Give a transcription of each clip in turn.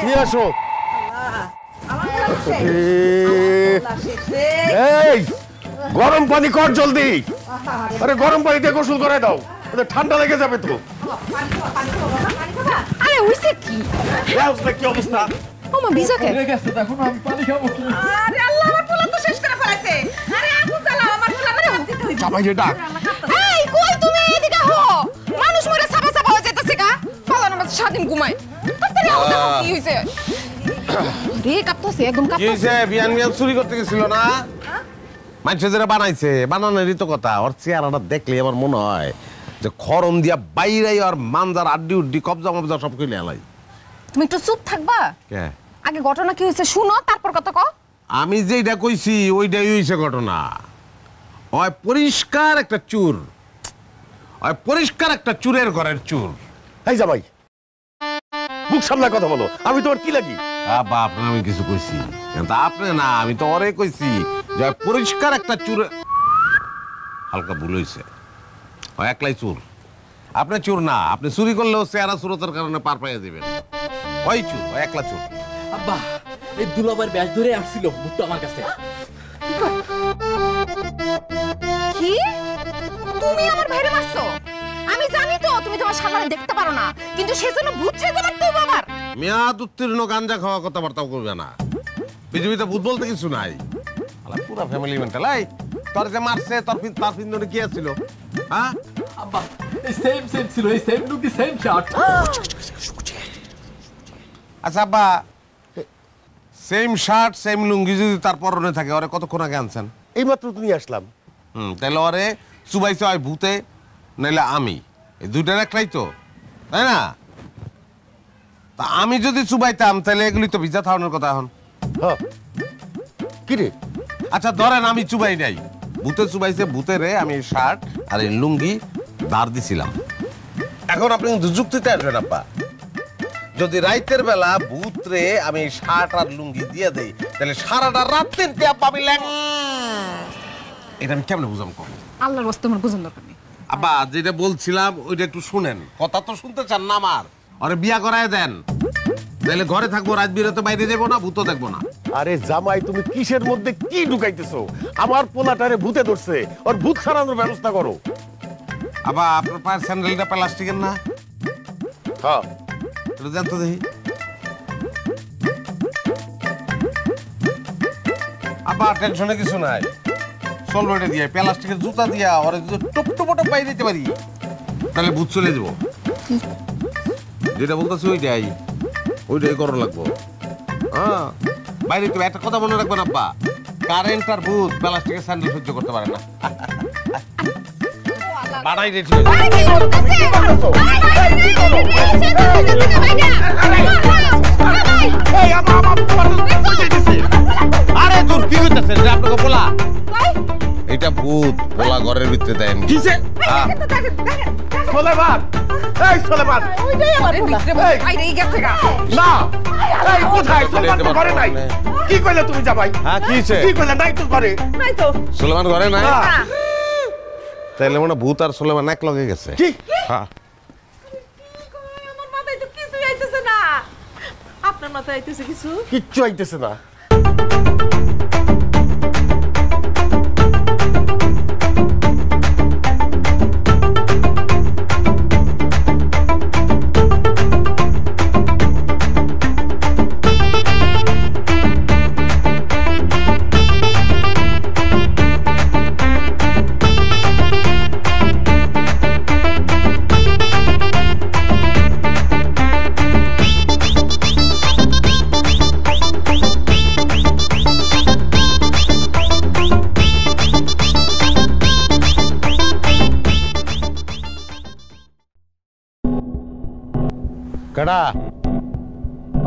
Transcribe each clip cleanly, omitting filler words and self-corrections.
নিয়ে আসো। গরম পানি কর জলদি। আরে গরম পানি দিয়ে গোসল করে দাও, ঠান্ডা লেগে যাবে তো। আরে হইছে কি? কি অবস্থা? ওমা বিজাকে দেখুন আমি পানি খাবো। আরে আল্লাহ, আমার পোলা তো শেষ করে ফেলাইছে। আরে আগুন জ্বালাও, আমার পোলা মানে হাত দিতে হইছে। জামাই রে ডাক। এই কই তুমি? এদিকে হো। মানুষ মরে সাবা সাবা হয়ে যাইতাছে গা। পালা নামাজ সারাদিন ঘুমায়। তাড়াতাড়ি আও, দেখো কি হইছে। রে কাঁপতাছে, একদম কি কাঁপতাছে। হইছে? বিয়ান বিয়ান চুরি করতে গেছিল না? মানুষে যারা বানাইছে, বানানোরই তো কথা। ওর চেহারাটা দেখলে আমার মনে হয় যে খরম দিয়া বাইরাই আর মানজার আড্ডি উড্ডি কবজা মবজা সব কইলে আলাই। তুমি একটু চুপ থাকবা? কে? আগে ঘটনা কি হইছে শুনো, তারপর কথা কও। আমি যেটা কইছি ওইটাই হইছে ঘটনা। ওই পরিষ্কার একটা চুর, ওই পরিষ্কার একটা চুরের ঘরের চুর। এই জামাই, মুখ সামলা কথা বলো। আমি তোমার কি লাগি? বাবা আপনার আমি কিছু কইছি, কিন্তু আপনি না, আমি তো ওরে কইছি যে পরিষ্কার একটা চুর। হালকা ভুল হইছে, ও একলাই চুর। আপনি চুর না, আপনি চুরি করলেও চেহারা সুরতের কারণে পার পাইয়া দিবেন। ওই চুর, ওই একলা চুর। আব্বা এই দুলাবার ব্যাস ধরে আসছিল ভুট্টো আমার কাছে। কি? তুমি আমার ভাইরে মারছো? আমি জানি তো তুমি তোমার শালারে দেখতে পারো না, কিন্তু সেজন্য বুঝছে তোমার তো বাবার। মেয়াদ উত্তীর্ণ গাঞ্জা খাওয়া কথাবার্তাও করবে না। পৃথিবীতে ভূত বলতে কিছু নাই। পুরা ফ্যামিলি মেন্টাল। এই তোর যে মারছে তার পিন্দনে কি আছিল? হ্যাঁ আব্বা এই সেম সেম ছিল, এই সেম লুকি সেম শার্ট। আচ্ছা আব্বা, সেম শার্ট সেম লুঙ্গি যদি তার পরনে থাকে, ওরে কতক্ষণ আগে আনছেন? এইমাত্র তুমি আসলাম। তাহলে ওরে চুবাইছে হয় ভূতে, নাইলে আমি। এই দুইটার একটাই তো, তাই না? তা আমি যদি চুবাইতাম তাহলে এগুলি তো ভিজা থাওয়ানোর কথা। এখন কি রে? আচ্ছা ধরেন আমি চুবাই নাই, ভূতে চুবাইছে, ভূতেরে আমি শার্ট আর এই লুঙ্গি ধার দিছিলাম। এখন আপনি কিন্তু যুক্তিতে আসবেন আব্বা। যদি রাইতের বেলা ভূতরে আমি শার্ট আর লুঙ্গি দিয়ে দেই, তাহলে সারাটা রাত তিনটে আব্বা আমি এটা আমি কেমনে বুঝাম কম? আল্লাহর ওয়াস্তে আমার বুঝন দরকার নেই। আব্বা যেটা বলছিলাম ওইটা একটু শুনেন। কথা তো শুনতে চান না আমার? আরে বিয়া করায় দেন, তাহলে ঘরে থাকবো, রাত বিরতে বাইরে যাবো না, ভূতও দেখবো না। আরে জামাই, তুমি কিসের মধ্যে কি ঢুকাইতেছো? আমার পোলাটারে ভূতে ধরছে, ওর ভূত ছাড়ানোর ব্যবস্থা করো। আব্বা আপনার পায়ের স্যান্ডেলটা প্লাস্টিকের না? হ্যাঁ এটা জানতো দেখি। আব্বা টেনশনে কিছু নাই, সলভেটে দিয়ে প্লাস্টিকের জুতা দিয়া ওরে যদি টপ বাইরে দিতে পারি, তাহলে ভূত চলে যাবো। যেটা বলতেছি ওইটাই করো লাগবো। হ্যাঁ বাইরে তো একটা কথা মনে রাখবেন আব্বা, কারেন্ট আর ভূত প্লাস্টিকের স্যান্ডেল সহ্য করতে পারে না। বাড়াই রে ঠিক আরে দূর কি হইতাছে আপনাকে বলা? এটা ভূত বলা ঘরের ভিতরে দেন কিসে? সোলেমান, এই সোলেমান, ওইটাই আমার ভিতরে বাইরেই গেছে গা। না এই কোথায়? সোলেমান তো ঘরে নাই। কি কইলে তুমি জামাই? হ্যাঁ কি হইছে? কি কইলে? নাই তো ঘরে। নাই তো। সুলেমান ঘরে নাই? না। তাইলে মনে ভূত আর সুলেমান এক লগে গেছে। কি? হ্যাঁ আমার মাথায় তো কিছুই আইতেছে না। আপনার মাথায় আইতেছে কিছু? কিচ্ছু আইতেছে না। কেডা?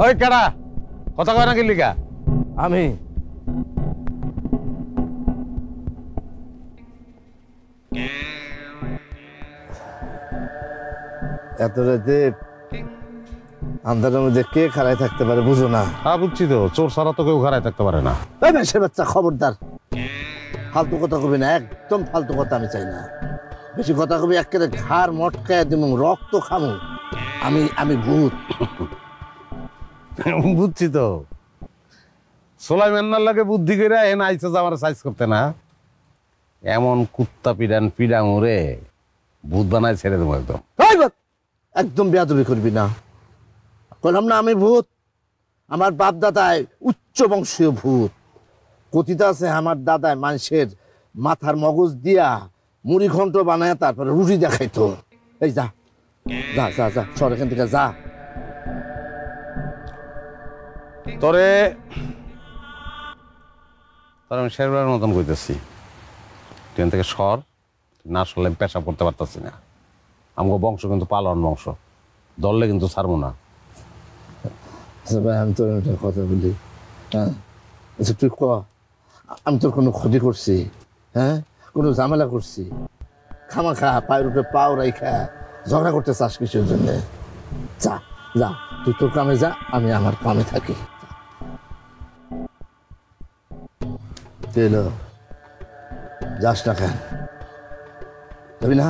ওই কেডা? কথা কয় না কি লিগা? আমি এত রাতে আন্ধারের মধ্যে কে খাড়ায় থাকতে পারে বুঝো না? হ্যাঁ বুঝছি তো, চোর ছাড়া তো কেউ ঘাড়ায় থাকতে পারে না। এই বেশে বাচ্চা খবরদার, ফালতু কথা কবি না, একদম ফালতু কথা আমি চাই না। বেশি কথা কবি একেবারে ঘাড় মটকায় দিব, রক্ত খামু। আমি ভূত। বুঝছি তো, সোলাইমান্নার লাগে বুদ্ধি করে এনে আইসে আমার সাইজ করতে না, এমন কুত্তা পিডাং ওরে ভূত বানায় ছেড়ে দেবো একদম। একদম বেয়াদবি করবি না, বললাম না আমি ভূত। আমার বাপ দাদায় উচ্চ বংশীয় ভূত। কথিত আছে আমার দাদায় মানুষের মাথার মগজ দিয়া মুড়ি ঘন্ট বানায় তারপরে রুটি দেখাইতো। এই যা যা যা যা, সর এখান থেকে যা। তোরে আমি শেরবার মতন কইতেছি, ট্রেন থেকে সর, না সরলে আমি পেশা করতে পারতাছি না। আমাকে বংশ কিন্তু পালন বংশ, দললে কিন্তু ছাড়বো না। ভাই আমি তোর একটা কথা বলি, হ্যাঁ? আচ্ছা তুই ক, আমি তোর কোনো ক্ষতি করছি? হ্যাঁ, কোনো ঝামেলা করছি? খামা খা পায়ের উপরে পাও রাইখা ঝগড়া করতে চাস কিসের জন্য? যা যা, তুই তোর কামে যা, আমি আমার কামে থাকি। এলো যাস না কেন? যাবি না?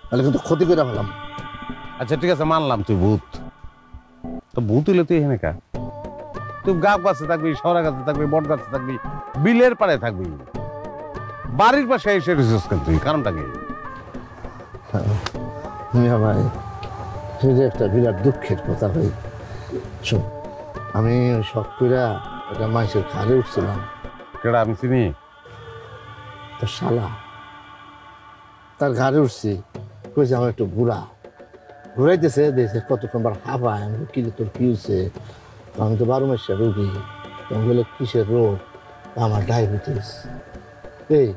তাহলে কিন্তু ক্ষতি করে ফেলাম। আচ্ছা ঠিক আছে, মানলাম তুই ভূত, তো ভূত হইলে তুই এখানে কা? তুই গাছ গাছে থাকবি, সরা গাছে থাকবি, বট গাছে থাকবি, বিলের পাড়ে থাকবি, বাড়ির পাশে এসে রেছিস কেন তুই? কারণটা কি? মিয়া ভাই, সেটা একটা বিরাট দুঃখের কথা ভাই। শোন, আমি শখ করে একটা মাইসের ঘাড়ে উঠছিলাম। কেডা আমি চিনি? তো শালা, তার ঘাড়ে উঠছি, কইছে আমার একটু ঘুরাইতেছে, দেখছে কতক্ষণ বার হাবায়। আমি কি তোর কি হয়েছে? আমি তো 12 মাসের রোগী। আমি বলে কিসের রোগ? আমার ডায়াবেটিস। এই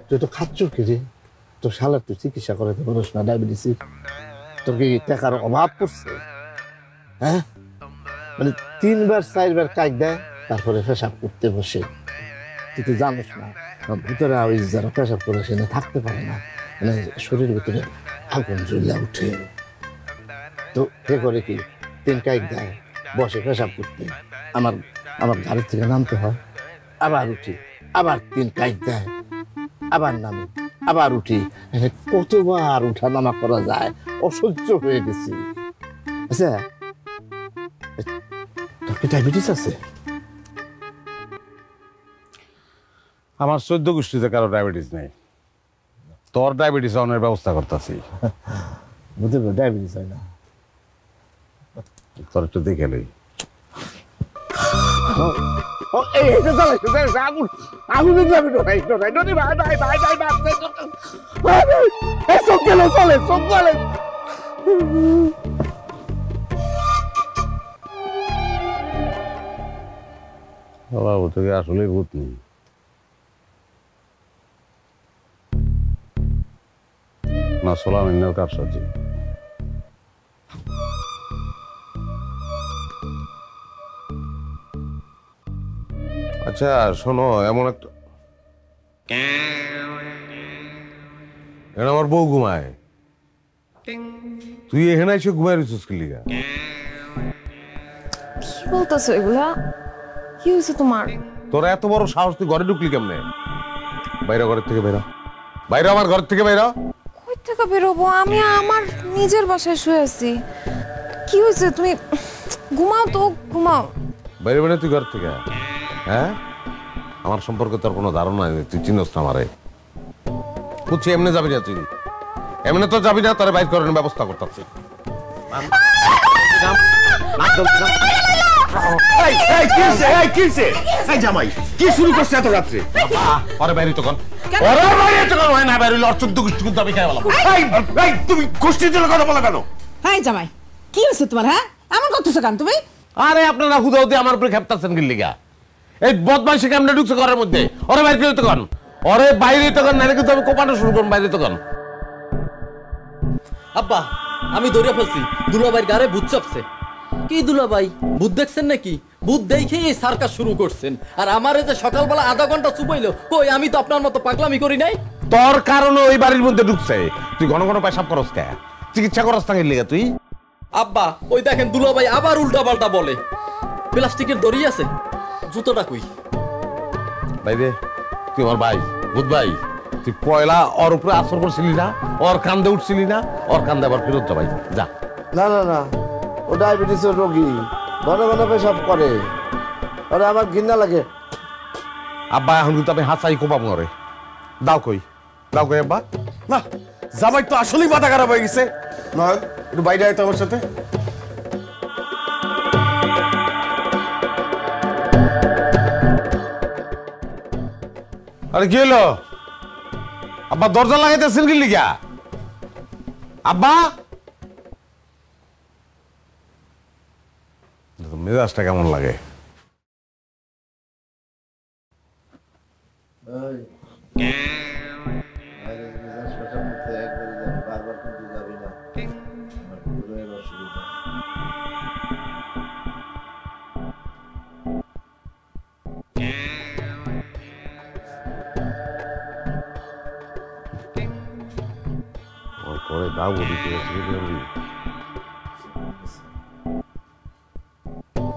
তুই তো খাচ্ছ কি রে? তোর শালার তুই চিকিৎসা করাতে পারিস না ডায়াবেটিস? তোর কি টাকার অভাব পড়ছে? হ্যাঁ, মানে 3বার 4বার কাজ দেয়, তারপরে পেশাব করতে বসে। তুই তো জানিস না, ভিতরে ওই যারা পেশাব করে সে থাকতে পারে না, মানে শরীরের ভিতরে আগুন জ্বলে উঠে। তো সে করে কি 3 কাজ দেয়, বসে পেশাব করতে। আমার ঘাড়ের থেকে নামতে হয়, আবার উঠি, আবার 3 কাজ দেয়, আবার নামি, আবার উঠি। কতবার উঠা নামা করা যায়, অসহ্য হয়ে গেছি। আচ্ছা, তোর কি ডায়াবেটিস আছে? আমার 14 গোষ্ঠীতে কারো ডায়াবেটিস নেই, তোর ডায়াবেটিস অনের ব্যবস্থা করতেছি। বুঝতে পারো ডায়াবেটিস হয় না। তোর একটু দেখে লই। বাবা তোকে আসলে ভূত নেই, না সোলামিনের কার সাথে। আচ্ছা শোনো, এমন একটা আমার বউ ঘুমায়, তুই এখানে এসে ঘুমায় রয়েছিস কি লিগা? কি বলতেছো এগুলা? কি হয়েছে তোমার? তোরা এত বড় সাহস, তুই ঘরে ঢুকলি কেমনে? বাইরে, ঘরের থেকে বাইরে, বাইরে, আমার ঘর থেকে বাইরে। কই থেকে বেরোবো? আমি আমার নিজের বাসায় শুয়ে আছি। কি হয়েছে? তুমি ঘুমাও তো, ঘুমাও। বাইরে বেড়ে তুই ঘর থেকে? হ্যাঁ, আমার সম্পর্কে তোর কোনো ধারণা নেই, তুই চিনস না আমারে। বুঝছি, এমনি যাবি না তুই, এমনি তো যাবি না, তোর বাইর করার ব্যবস্থা করতেছি। জামাই কি শুরু করছে এত রাত্রে? ওরে বাইরে তখন, ওরে বাইরে তখন হয় না, বাইরে 14 গোষ্ঠী কিন্তু আমি খাই বললাম। তুমি গোষ্ঠীর জন্য কথা বলো কেন? হাই জামাই, কি হয়েছে তোমার? হ্যাঁ, এমন করতেছো কেন তুমি? আরে আপনারা হুদা হুদে আমার উপরে খেপতাছেন কি লিগা? এই বদমাইশি কেমনে ঢুকছে ঘরের মধ্যে? ওরে বাইরে তখন, ওরে বাইরে তখন, নাহলে কিন্তু আমি কোপানো শুরু করব বাইরে তখন। আব্বা, আমি ধরে ফেলছি, দুলাভাইয়ের গাড়ে ভূত চাপছে। কি দুলাভাই, ভূত দেখছেন নাকি? ভূত দেখেই এই সার্কাস শুরু করছেন। আর আমার এই যে সকালবেলা আধা ঘন্টা চুপাইলো, কই আমি তো আপনার মতো পাগলামি করি নাই। তোর কারণে ওই বাড়ির মধ্যে ঢুকছে। তুই ঘন ঘন পেশাব করস কে? চিকিৎসা করস না কি লিগা তুই? আব্বা ওই দেখেন দুলাভাই আবার উল্টা পাল্টা বলে। প্লাস্টিকের দড়ি আছে, জুতোটা কই? ভাই রে, তুই আমার ভাই, বুধ ভাই, তুই পয়লা ওর উপরে আসর করছিলি না, ওর কান্দে উঠছিলি না, ওর কান্দে আবার ফেরত যা ভাই, যা। না না না, ও ডায়াবেটিসের রোগী, ঘন ঘন পেশাব করে, আরে আমার ঘৃণা লাগে। আব্বা এখন কিন্তু আমি হাসাই কোপাবো রে। দাও কই আব্বা। না, জামাই তো আসলেই মাথা খারাপ হয়ে গেছে। নয় একটু বাইরে আয় তো আমার সাথে। আরে কি হলো আব্বা, দরজা লাগাইতেছেন কি লিগা? আব্বা, মেজাজটা কেমন লাগে? করে দাও বলি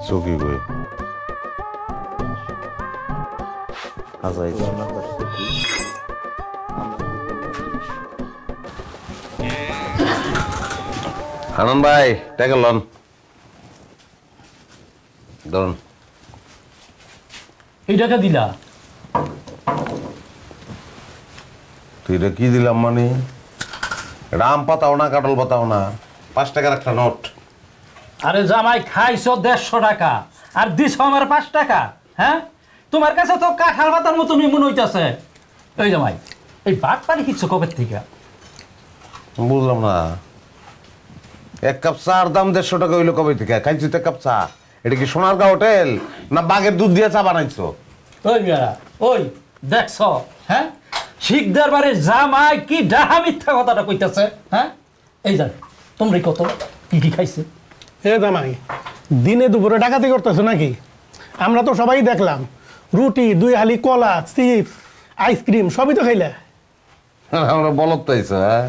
চকি গই হানান ভাই, টাকা লন ধরুন। এই টাকা দিলা? তুই এটা কি দিলাম মানে? রাম পাতাও না, কাটল পাতাও না, 5 টাকার একটা নোট। আরে জামাই, খাইছো 150 টাকা আর দিছ আমার 5 টাকা? হ্যাঁ, তোমার কাছে তো কাঁঠাল পাতার মতনই মনে হইতাছে। এই জামাই, এই বাট পানি কিচ্ছু কবে থেকে? বুঝলাম না, 1 কাপ চার দাম 150 টাকা হইলো কবে থেকে? খাইছি তো 1 কাপ চা। এটা কি সোনারগাঁ হোটেল না বাঘের দুধ দিয়ে চা বানাইছো? ওই মেয়েরা, ওই দেখছ, হ্যাঁ, শিকদার বাড়ির জামাই কি ডাহা মিথ্যা কথাটা কইতাছে। হ্যাঁ, এই জান তোমরা কত কি কি খাইছে? হে জামাই, দিনে দুপুরে ডাকাতি করতেছো নাকি? আমরা তো সবাই দেখলাম, রুটি, 2 হালি কলা, চিপস, আইসক্রিম সবই তো খাইলা। আমরা বলত পাইছো, হ্যাঁ,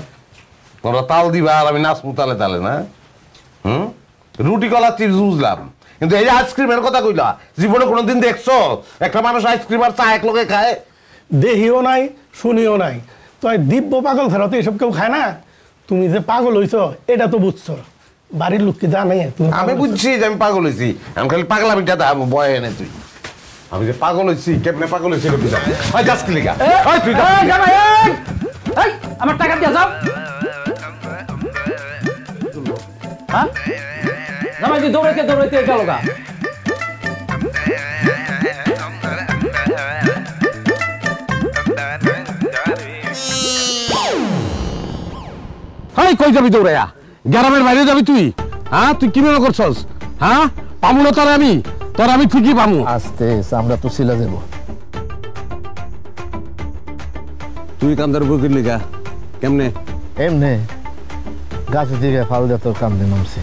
তোমরা তাল দিবা আর আমি নাচবো তালে তালে না? রুটি কলা চিপস বুঝলাম, কিন্তু এই যে আইসক্রিমের কথা কইলা, জীবনে কোনোদিন দেখছো একটা মানুষ আইসক্রিম আর চা এক লগে খায়? দেহিও নাই, শুনিও নাই, তো দিব্য পাগল ছাড়া তো এসব কেউ খায় না। তুমি যে পাগল হইছো এটা তো বুঝছো, বাড়ির লোককে জানে তুমি। আমি বুঝছি যে আমি পাগল হয়েছি, আমি খালি পাগলামিটা বয় এনে তুই। আমি যে পাগল হয়েছি, কেমনে পাগল হয়েছি এটা বুঝা। ওই যাস কি লিগা? ওই তুই যা। জামাই, এই আমার টাকা দিয়া যাও। হ্যাঁ, জামাই তুই দৌড়াইতে দৌড়াইতে গেল গা। হাই কই যাবি দৌড়াইয়া? গ্রামের বাইরে যাবি তুই? হ্যাঁ, তুই কি মনে করছস? হ্যাঁ, পামু না তোর আমি ঠিকই পামু। আস্তে আমরা তো ছিলা দেব। তুই কান্দার উপর কি লিগা? কেমনে? এমনে গাছের দিকে ফাল দিয়ে তোর কান্দে নামছে।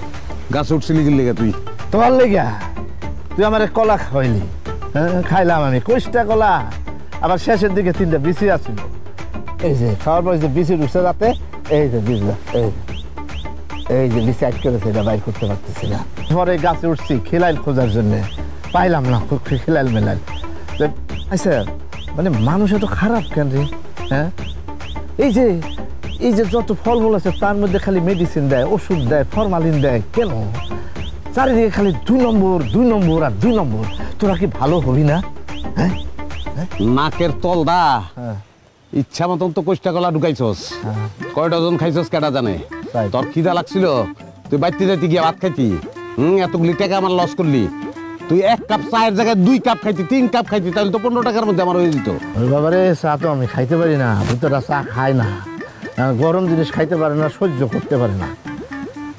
গাছ উঠছিলি কি লিগা তুই? তোমার লেগা তুই আমার কলা খাইলি। হ্যাঁ, খাইলাম আমি 20টা কলা, আবার শেষের দিকে 3টা বিচি আছিল। এই যে খাওয়ার পর যে বিচি উঠছে যাতে, এই যে বীজটা, এই যে বিচি আটকে গেছে, এটা বাইর করতে পারতেছি না। পরে গাছে উঠছি খিলাইল খোঁজার জন্য, পাইলাম না, খিলাইল মেলাইল। আচ্ছা, মানে মানুষ এত খারাপ কেন রে? হ্যাঁ, এই যে যত ফলমূল আছে তার মধ্যে খালি মেডিসিন দেয়, ওষুধ দেয়, ফরমালিন দেয়, কেন? চারিদিকে খালি 2 নম্বর 2 নম্বর আর 2 নম্বর। তোরা কি ভালো হবি না? হ্যাঁ, নাকের তল দা হ্যাঁ, ইচ্ছা মতন তো 20টা কলা ঢুকাইছস। কয় ডজন খাইছস কেডা জানে? তাই। তোর খিদা লাগছিল, তুই বাইতে যাইতে গিয়ে ভাত খাইতি। এতগুলি টাকা আমার লস করলি। তুই 1 কাপ চায়ের জায়গায় 2 কাপ খাইতি, 3 কাপ খাইতি, তাহলে তো 15 টাকার মধ্যে আমার হয়ে যেত। বাবারে, চা তো আমি খাইতে পারি না, ভিতরা চা খায় না, গরম জিনিস খাইতে পারে না, সহ্য করতে পারে না।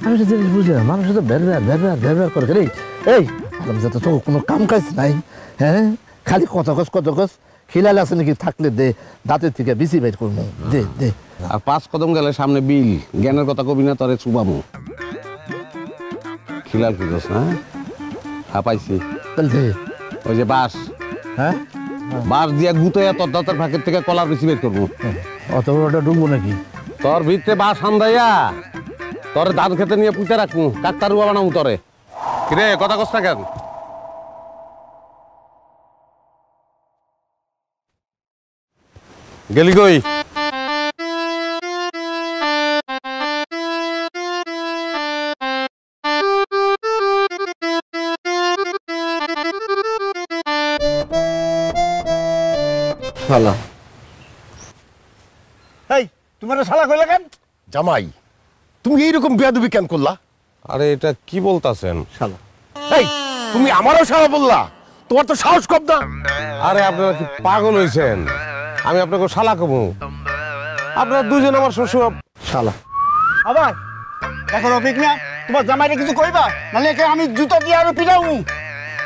আমি তো জিনিস বুঝি না, মানুষ তো ব্যবহার করে। এই তো তো কোনো কাম কাজ নাই, হ্যাঁ, খালি কত কস খিলাইল আছে নাকি? থাকলে দে, দাঁতের থেকে বিচি বাইর করবো, দে। আর 5 কদম গেলে সামনে বিল, জ্ঞানের কথা কবি না, তোরে চুবামু। খিলাল খুঁজস না? হ্যাঁ, পাইছি। তাহলে দে। ওই যে বাঁশ, হ্যাঁ, বাঁশ দিয়া গুতাইয়া তোর দাঁতের ফাঁকের থেকে কলার বেশি বের করবো। অত বড়টা ডুববো নাকি? তোর ভিতরে বাঁশ হান্দাইয়া তোরে ধান খেতে নিয়ে পুঁতে রাখবো, ডাক্তারুয়া বানাবো তোরে। কিরে কথা কস না কেন? গেলি কই? শালা এই তোমার শালা কইলা কেন? জামাই তুমি এইরকম বেয়াদবি কেন করলা? আরে এটা কি বলতাছেন? শালা এই তুমি আমারও সারা বললা, তোমার তো সাহস কম না। আরে আপনারা কি পাগল হয়েছেন? আমি আপনাকে শালা কমু? আপনারা দুজন আমার শ্বশুর। শালা আবার দেখো রফিক মিয়া, তোমার জামাইরে কিছু কইবা, নাহলে একে আমি জুতা দিয়ে আরো পিটাবো।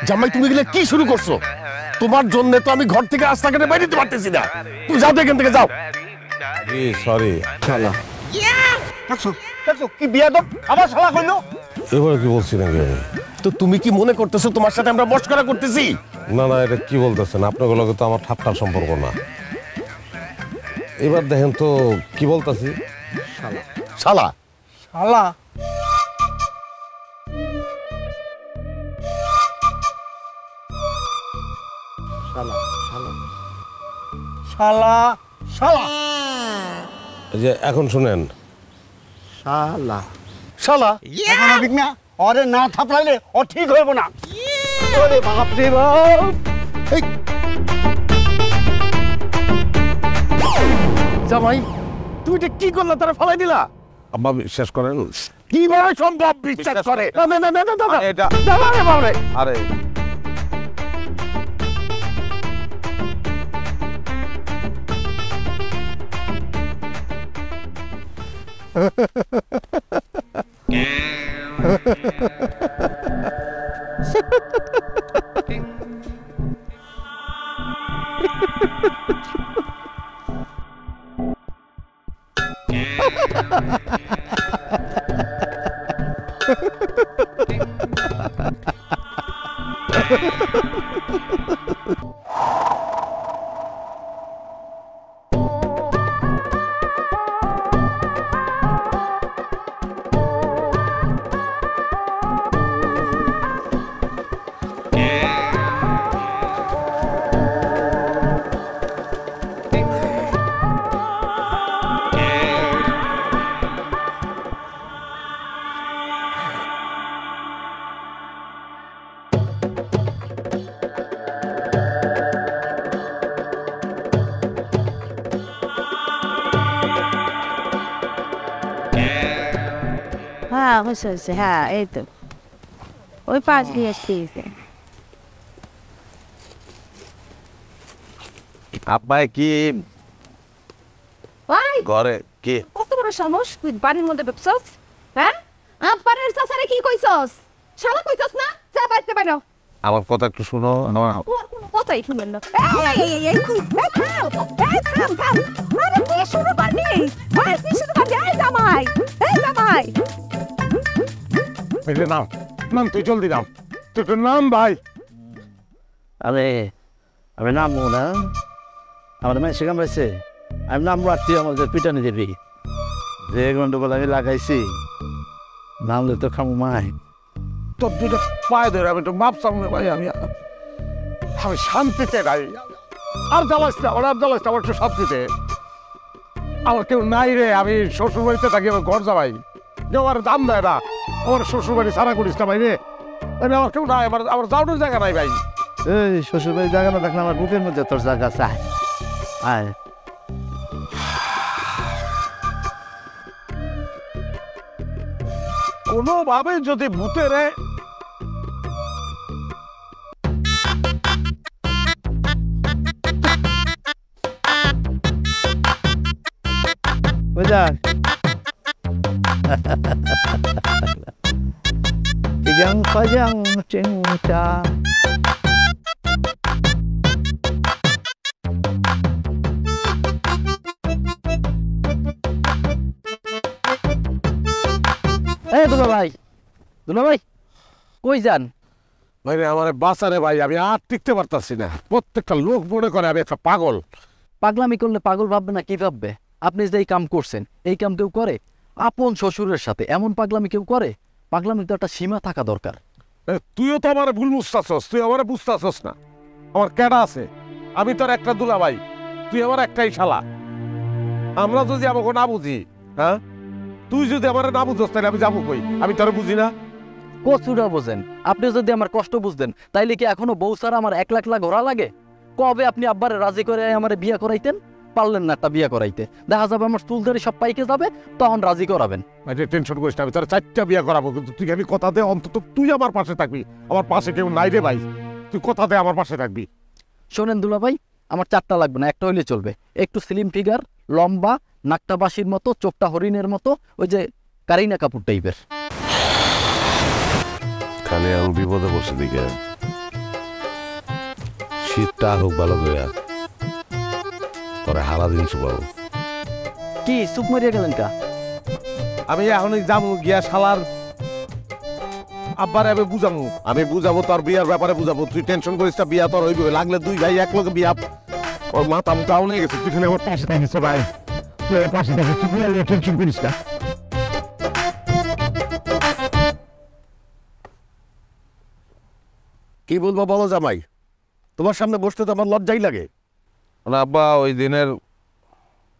জামাই তুমি গেলে কি শুরু করছো? তোমার জন্য তো আমি ঘর থেকে রাস্তাঘাটে বাইরে যেতে পারতেছি না। তুমি যাও তো এখান থেকে, যাও। সরি। শালা দেখছো দেখছো কি বিয়া দাও, আবার শালা কইলো। এবার কি বলছি নাকি আমি? তো তুমি কি মনে করতেছো তোমার সাথে আমরা মস্করা করতেছি? না না, এটা কি বলতেছেন? আপনার লগে তো আমার ঠাট্টার সম্পর্ক না। এবার দেখেন তো কি বলতাছি। শালা শালা শালা শালা এই যে এখন শুনেন, শালা শালা এখন রফিক মিয়া ওরে না থাপড়াইলে ও ঠিক হইব না। ওরে বাপ রে বাপ। এই জামাই তুমি এটা কি করলা? তারা ফালাই দিলা? আব্বা বিশ্বাস করেন। কিভাবে সম্ভব বিশ্বাস করে? না না না না না না, এটা না না না, বাবা রে। আরে হ্যাঁ হয়েছে হয়েছে, হ্যাঁ এই তো ওই পাশ দিয়ে আসতেছে। আব্বাই কি ভাই ঘরে কি? কত বড় সাহস তুই বাড়ির মধ্যে ব্যবসাস? হ্যাঁ আব্বারের চাচারে কি কইছস? শালা কইছস না? যা বাইতে বাইরো। আমার কথা একটু শুনো। আমার ওর কোনো কথাই শুনবেন না। এই থাম থাম। আরে কি শুরু করলি? ভাই কি শুরু করলি? এই জামাই, এই জামাই। এই যে নাম নাম, তুই জলদি নাম, তুই তো নাম ভাই। আরে আমি নামবো না, আমার মেয়ে কামড়াইছে, আমি নামবো আর তুই আমাদের পিটানি দিবি। যে গন্ডগোল আমি লাগাইছি, নামলে তো খামু মাই। তোর দুটো পায়ে ধরে আমি তো মাপ চামড়ে ভাই, আমি শান্তিতে গাই। আর জ্বালাস না, আর জ্বালাস না, আমার একটু শান্তিতে। আমার কেউ নাই রে, আমি শ্বশুর বাড়িতে থাকি, আমার ঘর যাবাই কেউ আমার দাম দেয় না। আমার শ্বশুর বাড়ি সারা করিস না ভাই রে, আমার কেউ নাই, আমার যাওয়ার জায়গা নাই ভাই। এই শ্বশুর বাড়ির জায়গা না থাকলে আমার বুকের মধ্যে তোর জায়গা চাই। আয় কোনোভাবে যদি ভূতেরে Cuidado. Kejang-kejang cinta. দুলা ভাই, দুলা ভাই কই যান? ভাই রে আমার বাঁচারে ভাই, আমি আর টিকতে পারতাছি না। প্রত্যেকটা লোক মনে করে আমি একটা পাগল। পাগলামি করলে পাগল ভাববে না কি ভাববে? আপনি যে এই কাম করছেন, এই কাম কেউ করে? আপন শ্বশুরের সাথে এমন পাগলামি কেউ করে? পাগলামির তো একটা সীমা থাকা দরকার। তুইও তো আমার ভুল বুঝতেছস, তুই আমার বুঝতেছস না। আমার কেডা আছে? আমি তোর একটা দুলাভাই, তুই আমার একটাই শালা। আমরা যদি আমাকে না বুঝি, হ্যাঁ, তুই যদি আমার না বুঝস তাহলে আমি যাবো কই? আমি তোর বুঝি না। কচুরা বোঝেন, আপনি যদি আমার কষ্ট বুঝতেন তাইলে কি এখনো বউ ছাড়া আমার 1 লাখ লাখ ঘোরা লাগে? কবে আপনি আব্বারে রাজি করে আমার বিয়ে করাইতেন? পারলেন না একটা বিয়ে করাইতে। দেখা যাবে আমার চুল দাড়ি সব পাইকে যাবে, তখন রাজি করাবেন। টেনশন করিস না, আমি তোর 4টা বিয়ে করাবো, কিন্তু তুই আমি কথা দে অন্তত তুই আমার পাশে থাকবি। আমার পাশে কেউ নাই রে ভাই, তুই কথা দে আমার পাশে থাকবি। শোনেন দুলা ভাই, আমার 4টা লাগবে না, একটা হইলে চলবে। একটু স্লিম ফিগার, লম্বা, নাকটা বাসির মতো, চোখটা হরিণের মতো, ওই যে কারিনা কাপুর টাইপের। খালি আমি বিপদে বসে দিকে শীতটা হোক ভালো করে তোরা হারা দিন শুবাবো। কি চুপ মারিয়া গেলেন কা? আমি এখন যাবো গিয়া শালার আব্বারে আমি বুঝাবো, আমি বুঝাবো তোর বিয়ার ব্যাপারে বুঝাবো। তুই টেনশন করিস না, বিয়া তোর হইবে, লাগলে 2 ভাই এক লগে বিয়া। ওর মাথা মুটাও নিয়ে গেছে, তুই আমার পাশে থাকিস ভাই, তুই পাশে থাকিস, তুই টেনশন করিস না। কি বলবো বলো জামাই, তোমার সামনে বসতে তো আমার লজ্জাই লাগে। না আব্বা, ওই দিনের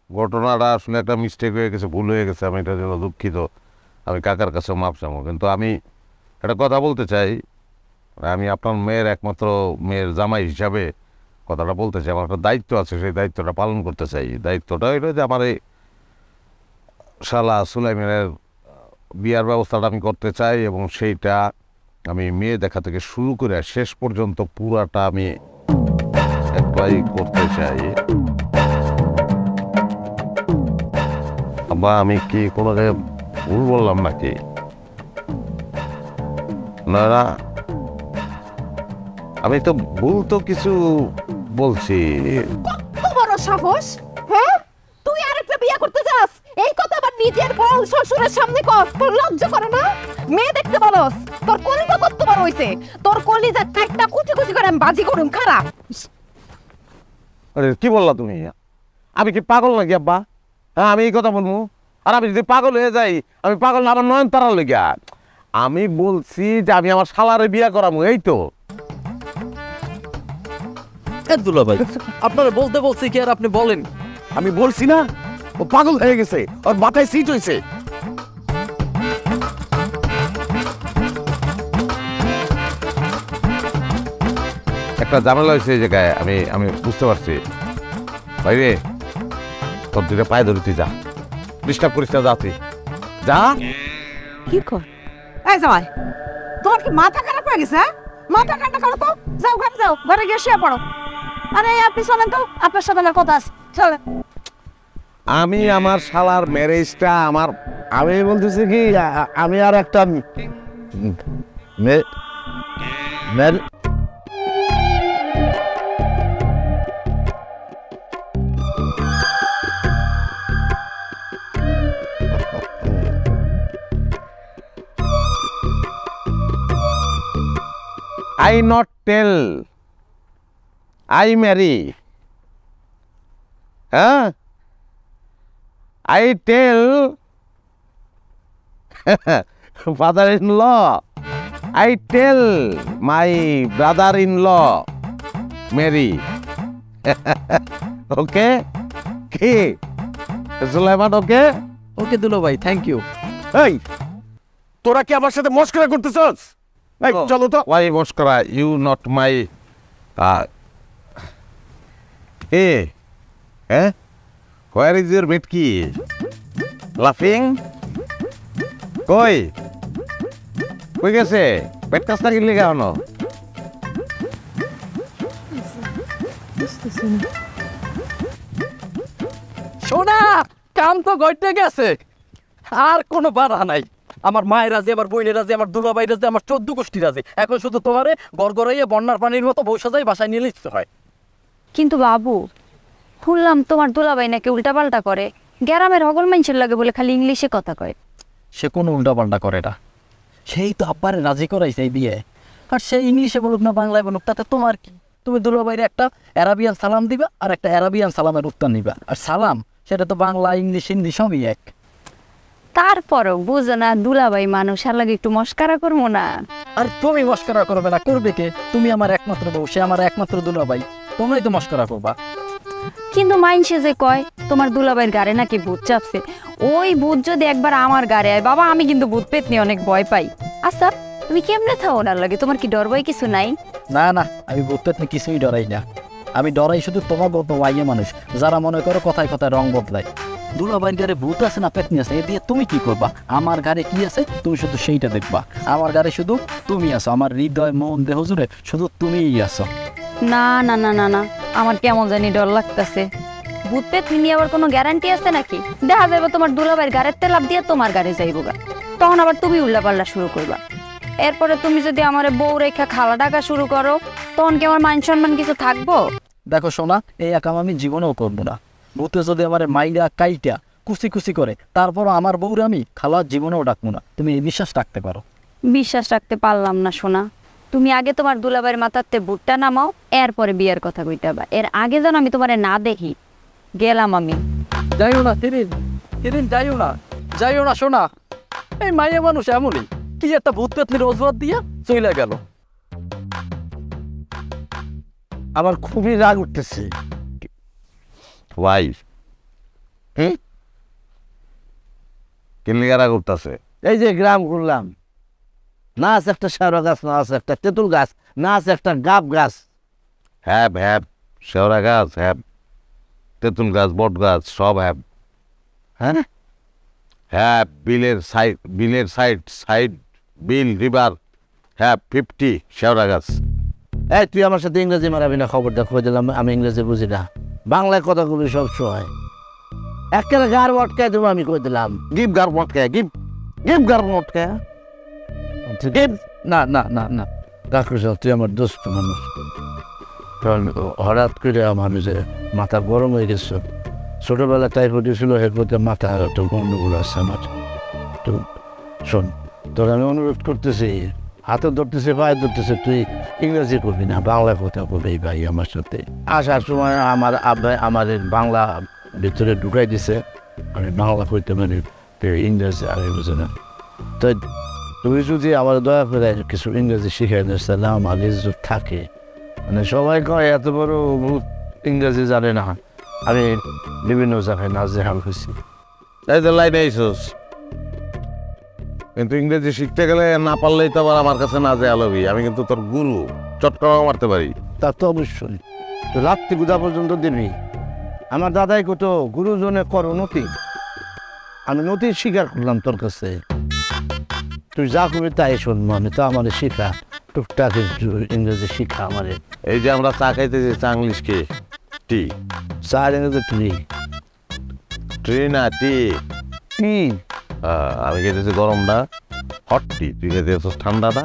ঘটনাটা আসলে একটা মিস্টেক হয়ে গেছে, ভুল হয়ে গেছে, আমি এটার জন্য দুঃখিত। আমি কাকার কাছে মাপ চাবো, কিন্তু আমি একটা কথা বলতে চাই। আমি আপনার মেয়ের একমাত্র মেয়ের জামাই হিসাবে কথাটা বলতে চাই। আমার একটা দায়িত্ব আছে, সেই দায়িত্বটা পালন করতে চাই। দায়িত্বটা হইলো যে আমার এই শালা সুলাইমানের বিয়ার ব্যবস্থাটা আমি করতে চাই, এবং সেইটা আমি মেয়ে দেখা থেকে শুরু করে শেষ পর্যন্ত পুরাটা আমি একবারই করতে চাই। আব্বা, আমি কি কোনো জায়গায় ভুল বললাম নাকি? না না, আমি তো ভুল তো কিছু বলছি। কত বড় সাহস, হ্যাঁ? তুই আরেকটা বিয়ে করতে যাস, এই কথা আবার নিজের বউ শ্বশুরের সামনে কস, তোর লজ্জা করে না? মেয়ে দেখতে বলস, তোর কলিজা কত বড় হইছে, তোর কলিজা কাটটা কুচি কুচি করে আমি বাজি করুম খারাপ। আরে কি বললা তুমি? আমি কি পাগল নাকি আব্বা? হ্যাঁ, আমি এই কথা বলবো? আর আমি যদি পাগল হয়ে যাই, আমি পাগল না, আমার নয়নতারা লেগে। আমি বলছি যে আমি আমার শালারে বিয়া করাবো, এই তো। দুলা ভাই, আপনারা বলতে বলছি কি আর আপনি বলেন? আমি বলছি না, ও পাগল হয়ে গেছে, ওর মাথায় সিট হয়েছে। একটা ঝামেলা হয়েছে এই জায়গায়, আমি বুঝতে পারছি। বাইরে তোর 2টা পায়ে ধরে তুই যা, ডিস্টার্ব করিস না, যা তুই যা। কি কর? এই জামাই, তোমার কি মাথা খারাপ হয়ে গেছে? হ্যাঁ, মাথা ঠান্ডা করো তো, যাও ঘরে যাও, ঘরে গিয়ে শুয়ে পড়ো। আরে আপনি চলেন তো, আপনার সাথে আমার কথা আছে, চলেন। আমি আমার শালার ম্যারেজটা আমি বলতেছি কি, আমি আর একটা I not tell, I marry. Huh? I tell father-in-law. I tell my brother-in-law marry. Okay? কি সুলাইমান, ওকে? ওকে দুলা ভাই, থ্যাংক ইউ। এই, তোরা কি আমার সাথে মস্করা করতেছস? এই চলো তো। Why মস্করা? You not my eh? Where is your Betki? Laughing? কই গেছে? পেট কাজ না কিনলে কেন? সোনা, কাম তো গড়তে গেছে, আর কোনো বাধা নাই। আমার মায়ের রাজি, আমার বোনের রাজি, আমার দুলাভাই রাজি, আমার 14 গোষ্ঠী রাজি। এখন শুধু তোমারে গড়গড়াইয়ে বন্যার পানির মতো বউ সাজাই বাসায় নিয়ে লিখতে হয়। কিন্তু বাবু, শুনলাম তোমার দুলাভাই নাকি উল্টাপাল্টা করে, গ্রামের হগল মানুষের লাগে বলে খালি ইংলিশে কথা কয়। সে কোনো উল্টাপাল্টা করে না, সেই তো আব্বারে রাজি করাইছে এই বিয়ে। আর সে ইংলিশে বলুক না বাংলায় বলুক, তাতে তোমার কি? তুমি দুলাভাইয়ের একটা অ্যারাবিয়ান সালাম দিবা আর একটা অ্যারাবিয়ান সালামের উত্তর নিবা। আর সালাম সেটা তো বাংলা, ইংলিশ, হিন্দি সবই এক। তারপরও বুঝো না দুলাভাই মানুষ আর লাগে একটু মস্কারা করবো না। আর তুমি মস্করা করবে না, করবে কে? তুমি আমার একমাত্র বউ, সে আমার একমাত্র দুলাভাই, তোমরাই তো মস্করা করবা। কিন্তু মাইনসে যে কয় তোমার দুলাভাইয়ের গাড়ে নাকি ভূত চাপছে, ওই ভূত যদি একবার আমার গাড়ে আয় বাবা, আমি কিন্তু ভূত পেতনি অনেক ভয় পাই। আচ্ছা তুমি কেমনে থাও ওনার লাগে, তোমার কি ডর ভয় কিছু নাই? না না, আমি ভূত পেতনি কিছুই ডরাই না। আমি ডরাই শুধু তোমার মতো মাইয়া মানুষ যারা মনে করো কথায় কথায় রং বদলায়। দুলাভাইয়ের গাড়ে ভূত আছে না পেতনি আছে, এ দিয়ে তুমি কি করবা? আমার গাড়ে কি আছে তুমি শুধু সেইটা দেখবা। আমার গাড়ে শুধু তুমি আছো, আমার হৃদয় মন দেহ জুড়ে শুধু তুমিই আছো। না না না না না, আমার কেমন জানি ডর লাগতেছে। ভূত পেতনি নিয়ে আবার কোনো গ্যারান্টি আছে নাকি? দেখা যাবে তোমার দুলাভাইয়ের গাড়ির তেলাপ দিয়ে তোমার গাড়ি যাইবো গা, তখন আবার তুমি উল্লা পাল্লা শুরু করবা। এরপরে তুমি যদি আমার বউ রেখা খালা ডাকা শুরু করো, তখন কি আমার মান সম্মান কিছু থাকবো? দেখো সোনা, এই একাম আমি জীবনেও করবো না। ভূতে যদি আমার মাইরা কাইটা কুচি কুচি করে, তারপরও আমার বউরে আমি খালা জীবনেও ডাকবো না। তুমি এই বিশ্বাস রাখতে পারো। বিশ্বাস রাখতে পারলাম না সোনা। তুমি আগে তোমার দুলাভাইয়ের মাথাতে ভুট্টা নামাও, এরপরে বিয়ের কথা কইতাবা। এর আগে যেন আমি তোমারে না দেখি। গেলাম আমি। যাইও না হিরিন, যাইও না, যাইও না সোনা। এই মাইয়া মানুষ এমনই, কি একটা ভূত পেতনির অজুহাত দিয়া চলে গেল। আমার খুবই রাগ উঠতেছে। ভাই কেনলিগারা করতেছে? এই যে গ্রাম ঘুরলাম, না আছে একটা শেওড়া গাছ, না আছে একটা তেঁতুল গাছ, না আছে একটা গাব গাছ। হ্যাব হ্যাব, শেওড়া গাছ হ্যাব, তেঁতুল গাছ, বট গাছ সব হ্যাব। হ্যাঁ হ্যাব বিলের সাইড বিল রিভার হ্যাব 50 শেওড়া গাছ। এই তুই আমার সাথে ইংরেজি মারাবি না, খবরটা খুঁজে দিলাম। আমি ইংরেজি বুঝি না, বাংলায় কথাগুলি সব সময় একেবারে গার মটকায় দেবো। আমি কই দিলাম গিভ গার মটকায়, গিভ গার মটকায়। না না না না, কাকুস তুই আমার দোস্ত মানুষ, কারণ হঠাৎ করে আমার যে মাথা গরম হয়ে গেছে। ছোটোবেলা টাইফয়েড ছিল, এর প্রতি মাথা একটু গন্ডগোল আছে আমার। তো শোন, তোর আমি অনুরোধ করতেছি, হাতে ধরতেছে, পায়ে ধরতেছে, তুই ইংরেজি করবি না, বাংলা কথা বলবি ভাই আমার সাথে। আসার সময় আমার আব্বাই আমার বাংলা ভিতরে ঢুকাই দিছে, আমি বাংলা কইতে মানে ইংরেজি আর বুঝে না। তো তুই যদি আমার দয়া করে কিছু ইংরেজি শিখাই দিস, তাহলে আমার ইজ্জত থাকে। মানে সবাই কয় এত বড় ইংরেজি জানে না। আমি বিভিন্ন জায়গায় নাজেহাল হয়েছি। তাই তো লাইনে আইসোস, কিন্তু ইংরেজি শিখতে গেলে না পারলেই তো আবার আমার কাছে না যে আলবি। আমি কিন্তু তোর গুরু, চটকাও মারতে পারি। তা তো অবশ্যই, তো রাত্রি গুদা পর্যন্ত দিবি। আমার দাদাই কত গুরুজনে করো নতি, আমি নতি স্বীকার করলাম তোর কাছে। তুই যা করবি তাই শুনবো, আমি তো আমার শিখা টুকটাক ইংরেজি শিখা আমার। এই যে আমরা চা খাইতেছি, চা ইংলিশ কে? টি। চা ইংরেজি ট্রি না টি। আমি খেতেছি গরমটা হট টি, তুই খেতে ঠান্ডাটা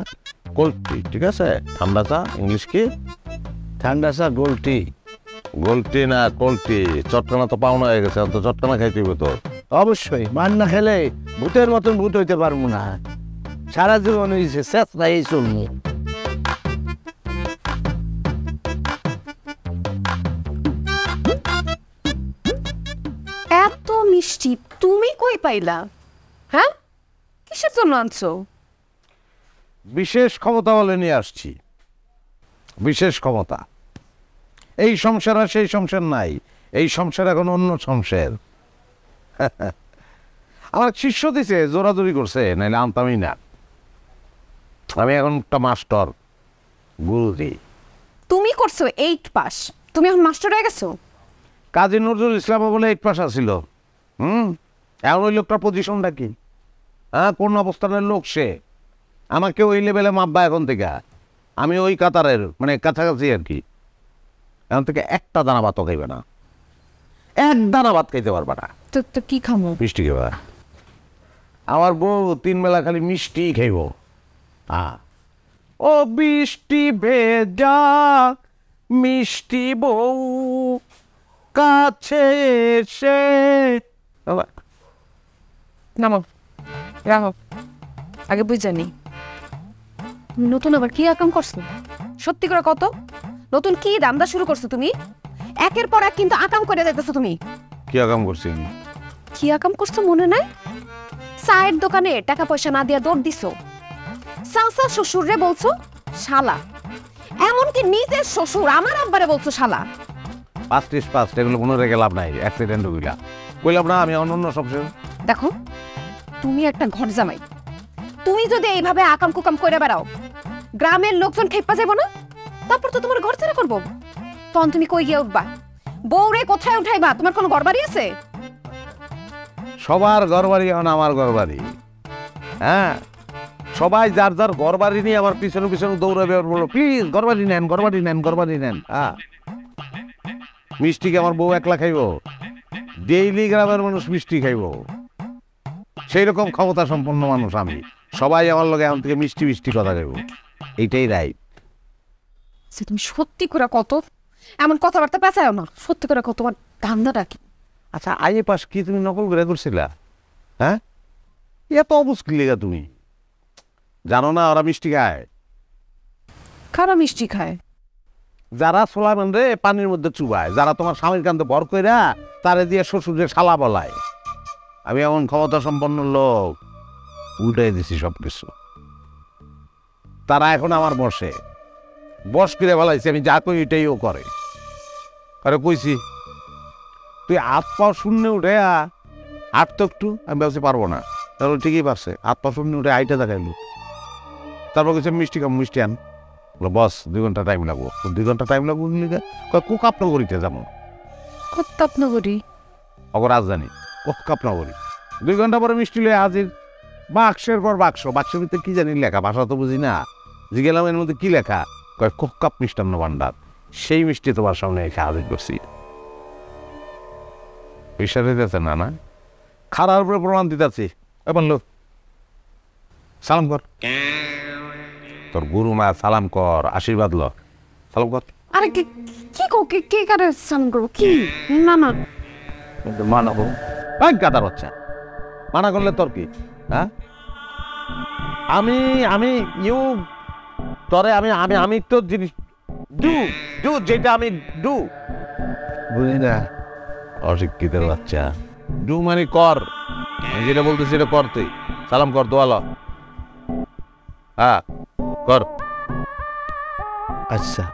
কোল্ড টি। ঠিক আছে, ঠান্ডা চা ইংলিশ কি? ঠান্ডা চা গোল্ড টি। গোল্ড টি না কোল্ড টি? চটকানা তো পাওনা হয়ে গেছে, তো চটকানা খাইতে হবে তো। অবশ্যই, মান না খেলে ভূতের মতন ভূত হইতে পারবো না। সারা জীবন হয়েছে শেষ নাই চলবো। এত মিষ্টি তুমি কই পাইলা? হ্যাঁ, কিসের জন্য আনছো? বিশেষ ক্ষমতা বলে নিয়ে আসছি। বিশেষ ক্ষমতা। এই সংসার আর সেই সংসার নাই, এই সংসার এখন অন্য সংসার। আমার শিষ্য দিছে, জোরাজোরি করছে, নাইলে আনতামই না। আমি এখন একটা মাস্টার, গুরুজি। তুমি করছো 8 পাস, তুমি এখন মাস্টার হয়ে গেছো? কাজী নজরুল ইসলামও বলে 8 পাস আছিল। এখন ওই লোকটার পজিশনটা কি? হ্যাঁ, কোন অবস্থানের লোক সে? আমাকে ওই লেভেলে মাপবা এখন থেকে। আমি ওই কাতারের মানে কাছাকাছি আর কি। এখন থেকে একটা দানা ভাতও খাইবে না, এক দানা ভাত খাইতে পারবে না। তো কি খামো? মিষ্টি খাইবা। আমার বউ 3 বেলা খালি মিষ্টি খাইব। ও বৃষ্টি ভেজা মিষ্টি বউ কাছে এসে। নামো, রাখো, আগে বুঝানি। নতুন আবার কি আকাম করছো? সত্যি করে কত নতুন কি দান্দা শুরু করছো তুমি? একের পর এক কিন্তু আকাম করে যাইতেছো তুমি। কি আকাম করছি? কি আকাম করছো মনে নাই? চায়ের দোকানে টাকা পয়সা না দিয়া দৌড় দিছো, চাচা শ্বশুররে বলছো শালা, এমনকি নিজের শ্বশুর আমার আব্বারে বলছো শালা। পাঁচ এগুলো কোনো রেখে লাভ নাই, অ্যাক্সিডেন্ট হইলা কইলাম না আমি অনন্য সবসময়। দেখো তুমি একটা ঘর জামাই, তুমি যদি এইভাবে আকাম কুকাম করে বেড়াও গ্রামের লোকজন খেপা যাবো না? তারপর তো তোমার ঘর ছেড়ে করবো, তখন তুমি কই গিয়ে উঠবা? বউরে কোথায় উঠাইবা? তোমার কোনো ঘর বাড়ি আছে? সবার ঘর বাড়ি এখন আমার ঘর বাড়ি। হ্যাঁ, সবাই যার যার ঘর বাড়ি নিয়ে আমার পিছনে পিছনে দৌড়াবে, বললো প্লিজ ঘর বাড়ি নেন, ঘর বাড়ি নেন, ঘর বাড়ি নেন। হ্যাঁ, মিষ্টিকে আমার বউ একলা খাইব? ডেইলি গ্রামের মানুষ মিষ্টি খাইব, সেই রকম ক্ষমতা সম্পন্ন মানুষ আমি। সবাই আমার লগে এখন থেকে মিষ্টি মিষ্টি কথা খাইব, এইটাই রাইট। তুমি সত্যি করে কত এমন কথাবার্তা পেঁচায় না, সত্যি করে কত তোমার ধান্দাটা কি? আচ্ছা, আইএ পাস কি তুমি নকল করে করছিলা? হ্যাঁ, এত অবুঝ কি লেগা তুমি? জানো না ওরা মিষ্টি খায়? কারা মিষ্টি খায়? যারা সোলাইমান রে পানির মধ্যে চুবায়, যারা তোমার স্বামীর কান্দে ভর কইরা তারে দিয়ে শ্বশুরের শালা বলায়। আমি এমন ক্ষমতা সম্পন্ন লোক, উল্টাই দিছি সবকিছু। তারা এখন আমার বস করে বলাইছে, আমি যা কই এটাই ও করে। আরে কইছি তুই হাত পা শূন্য উঠে হাট তো একটু, আমি ভাবছি পারবো না। তাহলে ঠিকই পারছে, হাত পা শূন্য উঠে আইটা দেখাইলো। তারপর কিছু মিষ্টি কাম মিষ্টি আন, বস 2 ঘন্টা টাইম লাগবো। 2 ঘন্টা টাইম লাগবো কুকাপনগরীতে যাবো। কুকাপনগরী? অগর রাজধানী কুকাপনগরী। 2 ঘন্টা পরে মিষ্টি লয়ে হাজির, বাক্সের পর বাক্সের ভিতরে কি জানি লেখা, ভাষা তো বুঝি না। জিগেলাম এর মধ্যে কি লেখা, কয় কুকাপ মিষ্টান্ন ভান্ডার। সেই মিষ্টি তোমার সামনে এসে হাজির করছি। বিশ্বাস হইতেছে না? না, খারার উপরে প্রমাণ দিতেছি। বললো সালাম কর, তোর গুরু মা সালাম কর, আশীর্বাদ ল, সালাম কর। আরে কি কে কারে সালাম করবো? কি না না মানাবো গাদার বাচ্চা, মানা করলে তোর কি? হ্যাঁ, আমি ইউ তরে আমি তো জিনিস ডু যেটা আমি ডু বুঝি না। অশিক্ষিতের বাচ্চা, ডু মানে কর, আমি যেটা বলতেছি সেটা কর। তুই সালাম কর, দোয়া ল। হ্যাঁ কর। আচ্ছা,